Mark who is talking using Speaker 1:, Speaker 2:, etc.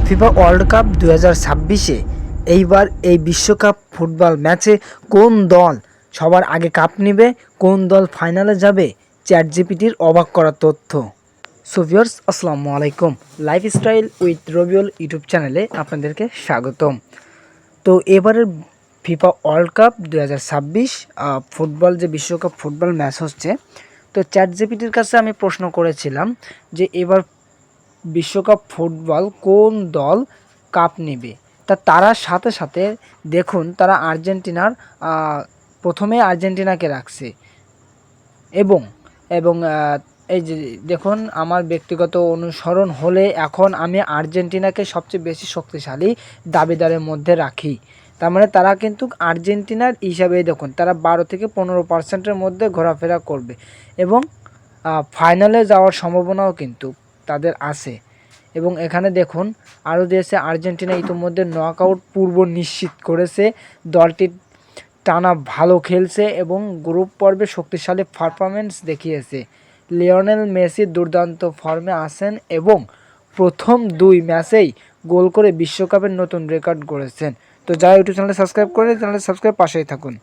Speaker 1: FIFA world cup 2026-এ এইবার এই বিশ্বকাপ ফুটবল ম্যাচে কোন দল সবার আগে কাপ নেবে, কোন দল ফাইনালে যাবে, চ্যাটজিপিটির অবাক করা তথ্য। সো ভিউয়ার্স, আসসালামু আলাইকুম। লাইফস্টাইল উইথ রবিউল ইউটিউব চ্যানেলে আপনাদেরকে স্বাগতম। তো এবারের ফিফা ওয়ার্ল্ড কাপ 2026 ফুটবল যে বিশ্বকাপ ফুটবল ম্যাচ হচ্ছে, তো চ্যাটজিপিটির কাছে আমি প্রশ্ন করেছিলাম যে এবার বিশ্বকাপ ফুটবল কোন দল কাপ নেবে। তারা সাথে সাথে দেখুন, তারা আর্জেন্টিনার প্রথমে আর্জেন্টিনাকে রাখছে এবং এবং এই যে দেখুন, আমার ব্যক্তিগত অনুসরণ হলে এখন আমি আর্জেন্টিনাকে সবচেয়ে বেশি শক্তিশালী দাবিদারের মধ্যে রাখি। তার মানে তারা কিন্তু আর্জেন্টিনার হিসাবে দেখুন, তারা 12-15% মধ্যে ঘোরাফেরা করবে এবং ফাইনালে যাওয়ার সম্ভাবনাও কিন্তু তাদের আছে। এবং এখানে দেখুন আরও দিয়েছে, আর্জেন্টিনা ইতিমধ্যে নকআউট পূর্ব নিশ্চিত করেছে। দলটি টানা ভালো খেলছে এবং গ্রুপ পর্বে শক্তিশালী পারফরমেন্স দেখিয়েছে। লিওনেল মেসি দুর্দান্ত ফর্মে আছেন এবং প্রথম 2 ম্যাচেই গোল করে বিশ্বকাপের নতুন রেকর্ড গড়েছেন। তো যারা ইউটিউব চ্যানেলে সাবস্ক্রাইব করে চ্যানেলে সাবস্ক্রাইব পাশেই থাকুন।